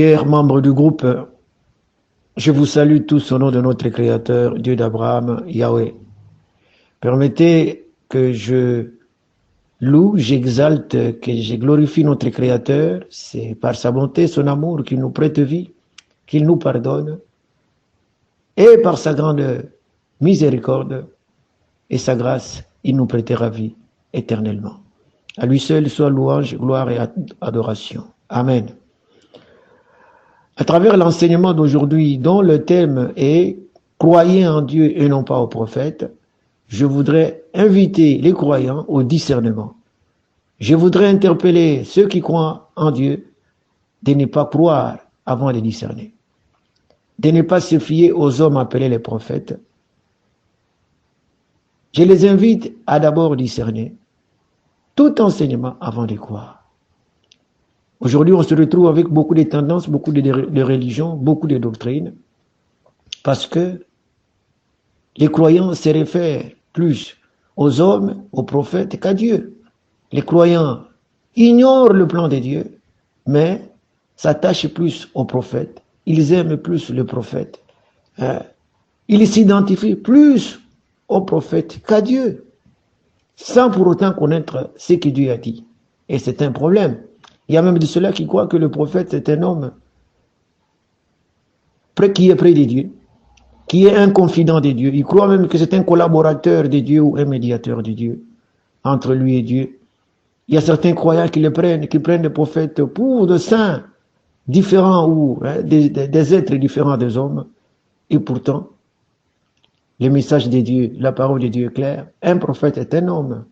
Chers membres du groupe, je vous salue tous au nom de notre Créateur, Dieu d'Abraham, Yahweh. Permettez que je loue, j'exalte, que je glorifie notre Créateur. C'est par sa bonté, son amour qu'il nous prête vie, qu'il nous pardonne. Et par sa grande miséricorde et sa grâce, il nous prêtera vie éternellement. À lui seul soit louange, gloire et adoration. Amen. À travers l'enseignement d'aujourd'hui, dont le thème est « Croyez en Dieu et non pas aux prophètes », je voudrais inviter les croyants au discernement. Je voudrais interpeller ceux qui croient en Dieu de ne pas croire avant de discerner, de ne pas se fier aux hommes appelés les prophètes. Je les invite à d'abord discerner tout enseignement avant de croire. Aujourd'hui, on se retrouve avec beaucoup de tendances, beaucoup de religions, beaucoup de doctrines, parce que les croyants se réfèrent plus aux hommes, aux prophètes qu'à Dieu. Les croyants ignorent le plan de Dieu, mais s'attachent plus aux prophètes. Ils aiment plus le prophète. Ils s'identifient plus aux prophètes qu'à Dieu, sans pour autant connaître ce que Dieu a dit. Et c'est un problème. Il y a même de ceux-là qui croient que le prophète est un homme qui est près de Dieu, qui est un confident de Dieu. Ils croient même que c'est un collaborateur de Dieu ou un médiateur de Dieu entre lui et Dieu. Il y a certains croyants qui prennent les prophètes pour des saints différents ou des êtres différents des hommes. Et pourtant, le message de Dieu, la parole de Dieu est claire. Un prophète est un homme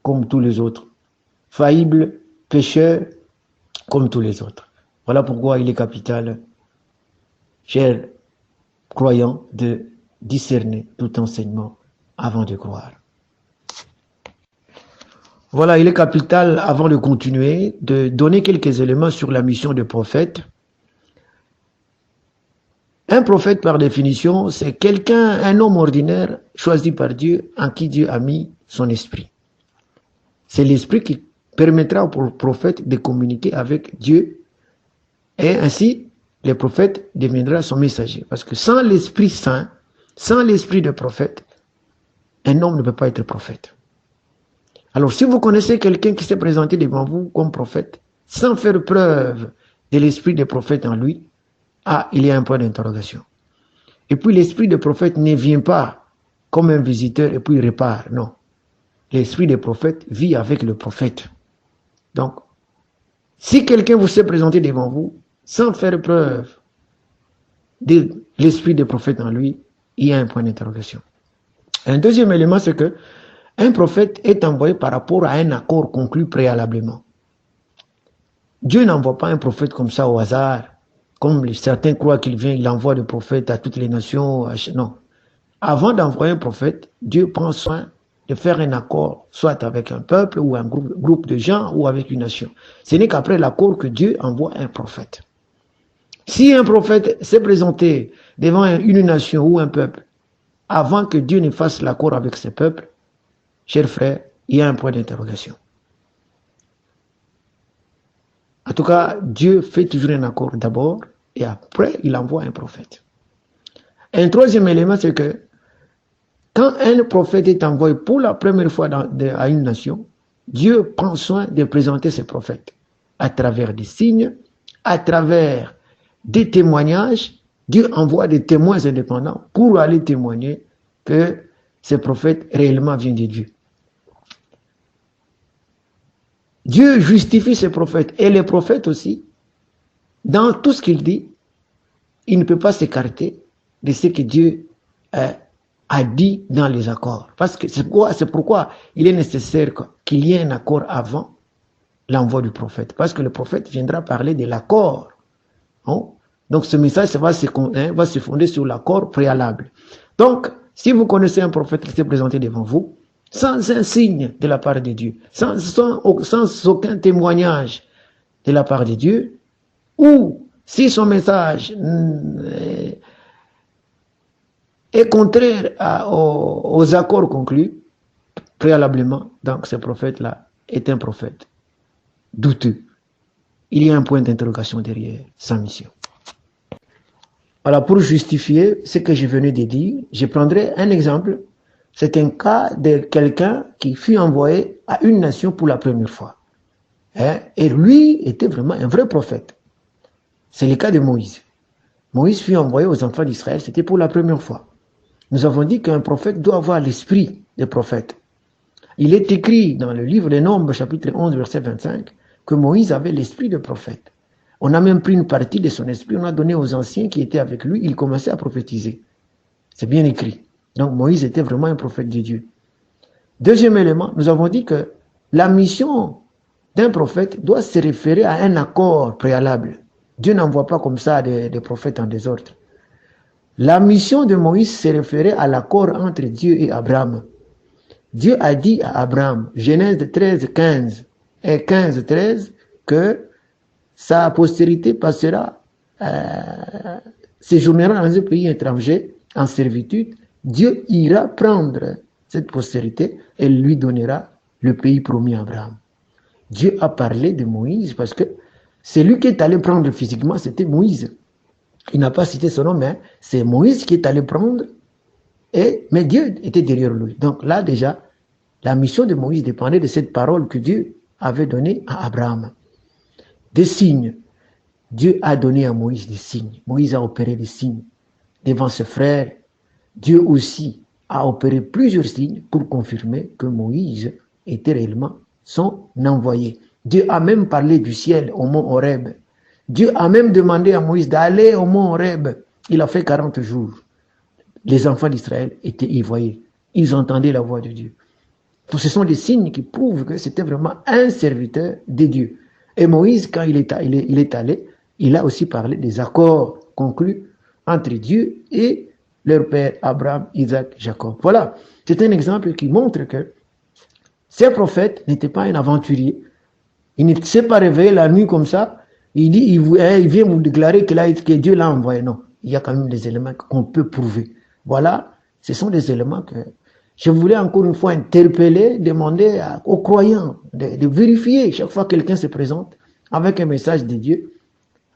comme tous les autres, faillible, pécheur, comme tous les autres. Voilà pourquoi il est capital, chers croyants, de discerner tout enseignement avant de croire. Voilà, il est capital, avant de continuer, de donner quelques éléments sur la mission du prophète. Un prophète, par définition, c'est quelqu'un, un homme ordinaire, choisi par Dieu, en qui Dieu a mis son esprit. C'est l'esprit qui permettra au prophète de communiquer avec Dieu, et ainsi le prophète deviendra son messager. Parce que sans l'Esprit Saint, sans l'esprit de prophète, un homme ne peut pas être prophète. Alors si vous connaissez quelqu'un qui s'est présenté devant vous comme prophète, sans faire preuve de l'esprit de prophète en lui, il y a un point d'interrogation. Et puis l'esprit de prophète ne vient pas comme un visiteur et puis il répare, non. L'esprit de prophète vit avec le prophète. Donc, si quelqu'un vous s'est présenté devant vous, sans faire preuve de l'esprit des prophètes en lui, il y a un point d'interrogation. Un deuxième élément, c'est que un prophète est envoyé par rapport à un accord conclu préalablement. Dieu n'envoie pas un prophète comme ça au hasard, comme certains croient qu'il vient, il envoie des prophètes à toutes les nations. Non. Avant d'envoyer un prophète, Dieu prend soin de faire un accord, soit avec un peuple ou un groupe de gens ou avec une nation. Ce n'est qu'après l'accord que Dieu envoie un prophète. Si un prophète s'est présenté devant une nation ou un peuple, avant que Dieu ne fasse l'accord avec ce peuple, chers frères, il y a un point d'interrogation. En tout cas, Dieu fait toujours un accord d'abord et après il envoie un prophète. Un troisième élément, c'est que quand un prophète est envoyé pour la première fois à une nation, Dieu prend soin de présenter ses prophètes à travers des signes, à travers des témoignages. Dieu envoie des témoins indépendants pour aller témoigner que ce prophète réellement vient de Dieu. Dieu justifie ses prophètes et les prophètes aussi. Dans tout ce qu'il dit, il ne peut pas s'écarter de ce que Dieu a dit dans les accords. Parce que c'est pourquoi il est nécessaire qu'il y ait un accord avant l'envoi du prophète. Parce que le prophète viendra parler de l'accord. Hein? Donc ce message va se fonder sur l'accord préalable. Donc, si vous connaissez un prophète qui s'est présenté devant vous, sans un signe de la part de Dieu, sans aucun témoignage de la part de Dieu, ou si son message est contraire aux accords conclus préalablement, donc ce prophète-là est un prophète douteux. il y a un point d'interrogation derrière sa mission. Alors, pour justifier ce que je venais de dire, je prendrai un exemple. C'est un cas de quelqu'un qui fut envoyé à une nation pour la première fois. Et lui était vraiment un vrai prophète. C'est le cas de Moïse. Moïse fut envoyé aux enfants d'Israël, c'était pour la première fois. Nous avons dit qu'un prophète doit avoir l'esprit de prophète. Il est écrit dans le livre des Nombres, chapitre 11, verset 25, que Moïse avait l'esprit de prophète. On a même pris une partie de son esprit, on a donné aux anciens qui étaient avec lui, il commençait à prophétiser. C'est bien écrit. Donc Moïse était vraiment un prophète de Dieu. Deuxième élément, nous avons dit que la mission d'un prophète doit se référer à un accord préalable. Dieu n'envoie pas comme ça des prophètes en désordre. La mission de Moïse se référait à l'accord entre Dieu et Abraham. Dieu a dit à Abraham, Genèse 13, 15 et 15, 13, que sa postérité passera, séjournera dans un pays étranger en servitude. Dieu ira prendre cette postérité et lui donnera le pays promis à Abraham. Dieu a parlé de Moïse parce que c'est lui qui est allé prendre physiquement, c'était Moïse. Il n'a pas cité son nom, mais c'est Moïse qui est allé prendre, mais Dieu était derrière lui. Donc là déjà, la mission de Moïse dépendait de cette parole que Dieu avait donnée à Abraham. Des signes. Dieu a donné à Moïse des signes. Moïse a opéré des signes devant ses frères. Dieu aussi a opéré plusieurs signes pour confirmer que Moïse était réellement son envoyé. Dieu a même parlé du ciel au mont Horeb. Dieu a même demandé à Moïse d'aller au mont Horeb. Il a fait 40 jours. Les enfants d'Israël étaient y voyaient. Ils entendaient la voix de Dieu. Ce sont des signes qui prouvent que c'était vraiment un serviteur de Dieu. Et Moïse, quand il est allé, il a aussi parlé des accords conclus entre Dieu et leur père Abraham, Isaac, Jacob. Voilà, c'est un exemple qui montre que ces prophètes n'étaient pas un aventurier. Il ne s'est pas réveillé la nuit comme ça. Il dit, il vient vous déclarer que Dieu l'a envoyé. Non, il y a quand même des éléments qu'on peut prouver. Voilà, ce sont des éléments que je voulais encore une fois interpeller, demander aux croyants de vérifier chaque fois que quelqu'un se présente avec un message de Dieu.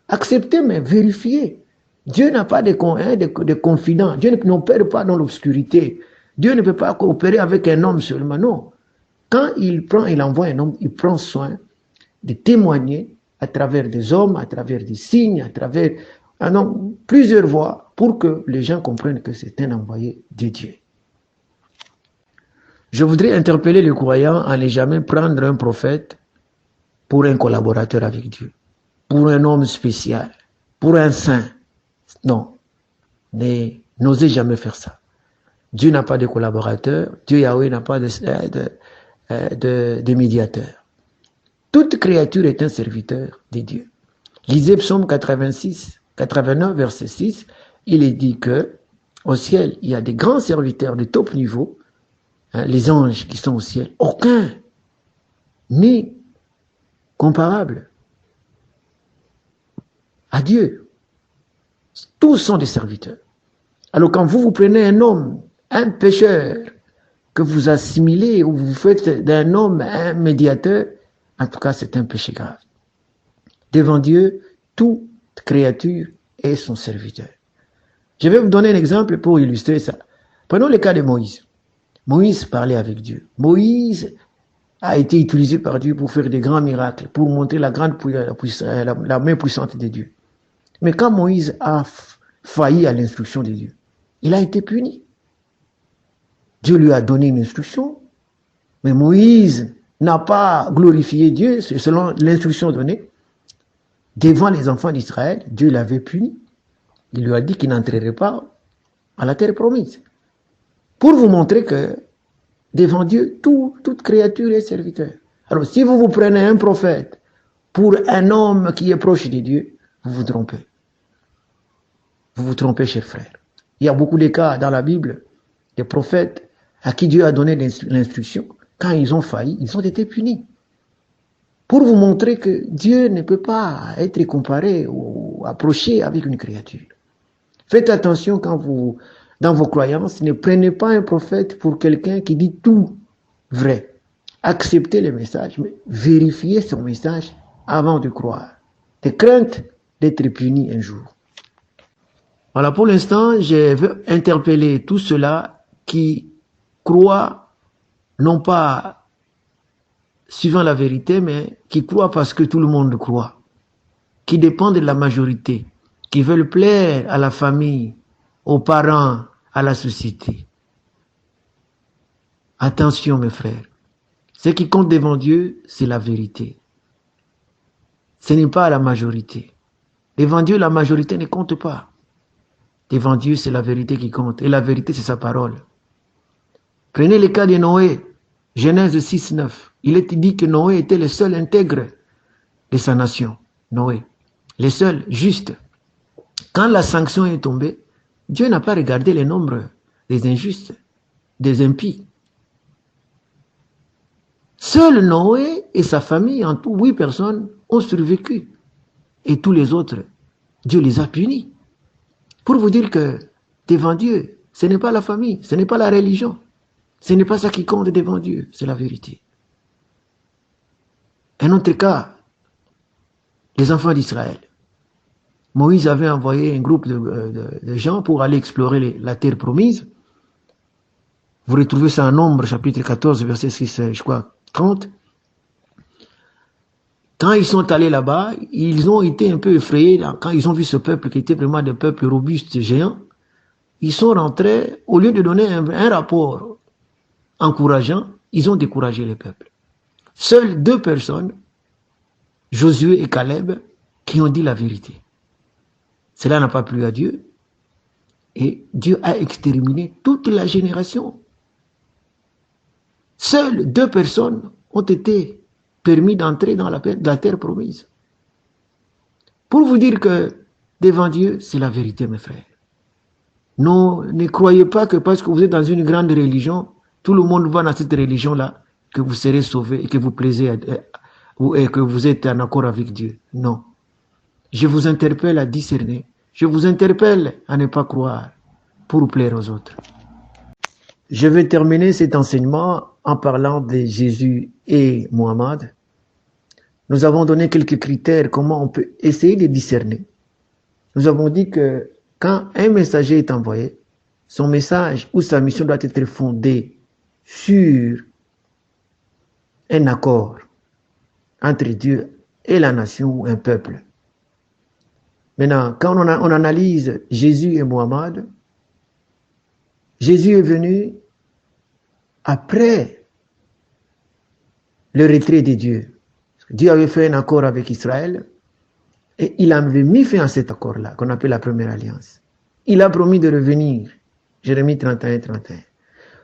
Acceptez, mais vérifiez. Dieu n'a pas de confident. Dieu n'opère pas dans l'obscurité. Dieu ne peut pas coopérer avec un homme seulement. Non. Quand il envoie un homme, il prend soin de témoigner à travers des hommes, à travers des signes, à travers plusieurs voies pour que les gens comprennent que c'est un envoyé de Dieu. Je voudrais interpeller les croyants à ne jamais prendre un prophète pour un collaborateur avec Dieu, pour un homme spécial, pour un saint. Non, n'osez jamais faire ça. Dieu n'a pas de collaborateur, Dieu Yahweh n'a pas de médiateur. Toute créature est un serviteur de Dieu. Lisez Psaume 89, verset 6, il est dit que au ciel, il y a des grands serviteurs de top niveau, les anges qui sont au ciel, aucun n'est comparable à Dieu. Tous sont des serviteurs. Alors quand vous prenez un homme, un pécheur, que vous assimilez ou vous faites d'un homme un médiateur, en tout cas c'est un péché grave. Devant Dieu, toute créature est son serviteur. Je vais vous donner un exemple pour illustrer ça. Prenons le cas de Moïse. Moïse parlait avec Dieu. Moïse a été utilisé par Dieu pour faire des grands miracles, pour montrer la main puissante de Dieu. Mais quand Moïse a failli à l'instruction de Dieu, il a été puni. Dieu lui a donné une instruction, mais Moïse n'a pas glorifié Dieu selon l'instruction donnée. Devant les enfants d'Israël, Dieu l'avait puni. Il lui a dit qu'il n'entrerait pas à la terre promise. Pour vous montrer que devant Dieu, toute créature est serviteur. Alors si vous prenez un prophète pour un homme qui est proche de Dieu, vous vous trompez. Vous vous trompez, chers frères. Il y a beaucoup de cas dans la Bible, des prophètes à qui Dieu a donné l'instruction. Quand ils ont failli, ils ont été punis. Pour vous montrer que Dieu ne peut pas être comparé ou approché avec une créature. Faites attention dans vos croyances, ne prenez pas un prophète pour quelqu'un qui dit tout vrai. Acceptez le message, mais vérifiez son message avant de croire. de crainte d'être puni un jour. Voilà, pour l'instant, je veux interpeller tous ceux-là qui croient, non pas suivant la vérité, mais qui croient parce que tout le monde croit, qui dépendent de la majorité, qui veulent plaire à la famille, aux parents, à la société. Attention, mes frères. Ce qui compte devant Dieu, c'est la vérité. Ce n'est pas la majorité. Devant Dieu, la majorité ne compte pas. Devant Dieu, c'est la vérité qui compte. Et la vérité, c'est sa parole. Prenez le cas de Noé, Genèse 6, 9. Il est dit que Noé était le seul intègre de sa nation. Noé. Le seul juste. Quand la sanction est tombée, Dieu n'a pas regardé le nombre des injustes, des impies. Seul Noé et sa famille, en tout 8 personnes, ont survécu. Et tous les autres, Dieu les a punis. Pour vous dire que devant Dieu, ce n'est pas la famille, ce n'est pas la religion. Ce n'est pas ça qui compte devant Dieu, c'est la vérité. Un autre cas, les enfants d'Israël. Moïse avait envoyé un groupe de gens pour aller explorer la terre promise. Vous retrouvez ça en Nombre, chapitre 14, verset 6, je crois, 30. Quand ils sont allés là-bas, ils ont été un peu effrayés. Quand ils ont vu ce peuple qui était vraiment des peuples robustes, géants, ils sont rentrés, au lieu de donner un rapport encourageant, ils ont découragé les peuples. Seules 2 personnes, Josué et Caleb, qui ont dit la vérité. Cela n'a pas plu à Dieu. Et Dieu a exterminé toute la génération. Seules 2 personnes ont été permis d'entrer dans la terre promise. Pour vous dire que devant Dieu, c'est la vérité, mes frères. Non, ne croyez pas que parce que vous êtes dans une grande religion, tout le monde va dans cette religion-là, que vous serez sauvés et que vous plaisez et que vous êtes en accord avec Dieu. Non. Je vous interpelle à discerner. Je vous interpelle à ne pas croire pour plaire aux autres. Je vais terminer cet enseignement en parlant de Jésus et Mohammed. Nous avons donné quelques critères comment on peut essayer de discerner. Nous avons dit que quand un messager est envoyé, son message ou sa mission doit être fondée sur un accord entre Dieu et la nation ou un peuple. Maintenant, quand on analyse Jésus et Mohammed, Jésus est venu après le retrait de Dieu. Dieu avait fait un accord avec Israël et il avait mis fin à cet accord-là, qu'on appelle la première alliance. Il a promis de revenir. Jérémie 31, 31.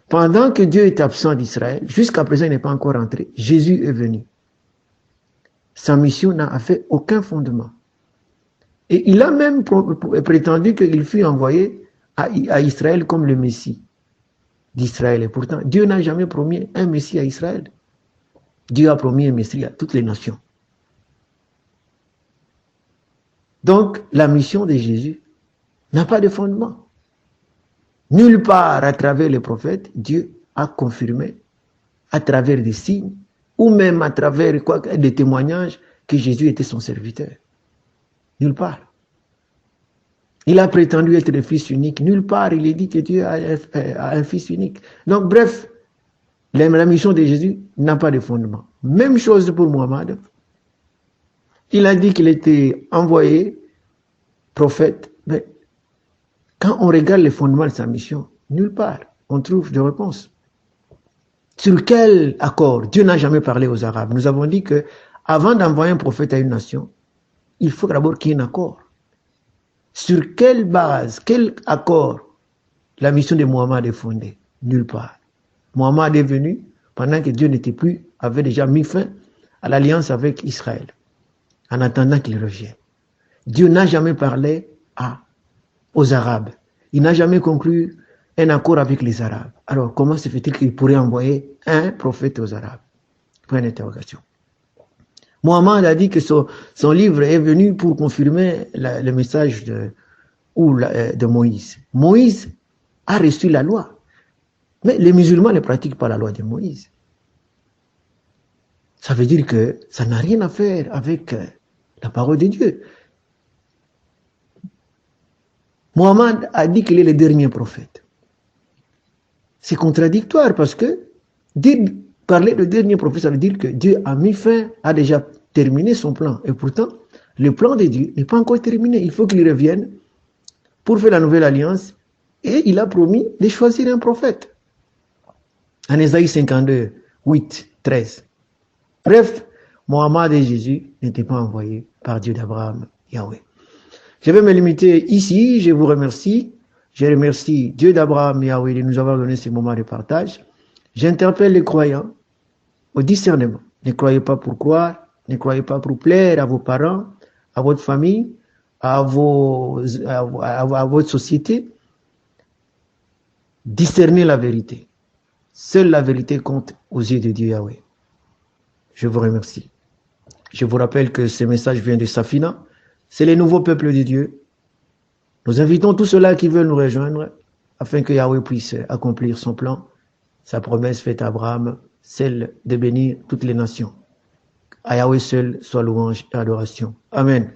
Pendant que Dieu est absent d'Israël, jusqu'à présent il n'est pas encore entré, Jésus est venu. Sa mission n'a fait aucun fondement. Et il a même prétendu qu'il fut envoyé à Israël comme le Messie d'Israël. Et pourtant, Dieu n'a jamais promis un Messie à Israël. Dieu a promis un Messie à toutes les nations. Donc, la mission de Jésus n'a pas de fondement. Nulle part à travers les prophètes, Dieu a confirmé, à travers des signes, ou même à travers des témoignages, que Jésus était son serviteur. Nulle part. Il a prétendu être le fils unique. Nulle part, il est dit que Dieu a un fils unique. Donc, bref, la mission de Jésus n'a pas de fondement. Même chose pour Mohammed. Il a dit qu'il était envoyé, prophète, mais quand on regarde les fondements de sa mission, nulle part on trouve de réponse. Sur quel accord? Dieu n'a jamais parlé aux Arabes. Nous avons dit que avant d'envoyer un prophète à une nation, il faut d'abord qu'il y ait un accord. Sur quelle base, quel accord la mission de Mohammed est fondée? Nulle part. Mohammed est venu pendant que Dieu n'était plus, avait déjà mis fin à l'alliance avec Israël, en attendant qu'il revienne. Dieu n'a jamais parlé aux Arabes. Il n'a jamais conclu un accord avec les Arabes. Alors, comment se fait-il qu'il pourrait envoyer un prophète aux Arabes? Point d'interrogation. Mohammed a dit que son livre est venu pour confirmer le message de Moïse. Moïse a reçu la loi. Mais les musulmans ne pratiquent pas la loi de Moïse. Ça veut dire que ça n'a rien à faire avec La parole de Dieu. Mohammed a dit qu'il est le dernier prophète. C'est contradictoire parce que parler de dernier prophète, ça veut dire que Dieu a mis fin, a déjà terminé son plan. Et pourtant, le plan de Dieu n'est pas encore terminé. Il faut qu'il revienne pour faire la nouvelle alliance. Et il a promis de choisir un prophète. En Ésaïe 52, 8, 13. Bref, Mohammed et Jésus n'étaient pas envoyés par Dieu d'Abraham, Yahweh. Je vais me limiter ici. Je vous remercie. Je remercie Dieu d'Abraham, Yahweh, de nous avoir donné ce moment de partage. J'interpelle les croyants au discernement. Ne croyez pas pour croire, ne croyez pas pour plaire à vos parents, à votre famille, à votre société. Discernez la vérité. Seule la vérité compte aux yeux de Dieu, Yahweh. Je vous remercie. Je vous rappelle que ce message vient de Safina. C'est le nouveau peuple de Dieu. Nous invitons tous ceux-là qui veulent nous rejoindre afin que Yahweh puisse accomplir son plan, sa promesse faite à Abraham, celle de bénir toutes les nations. À Yahweh seul soit louange et adoration. Amen.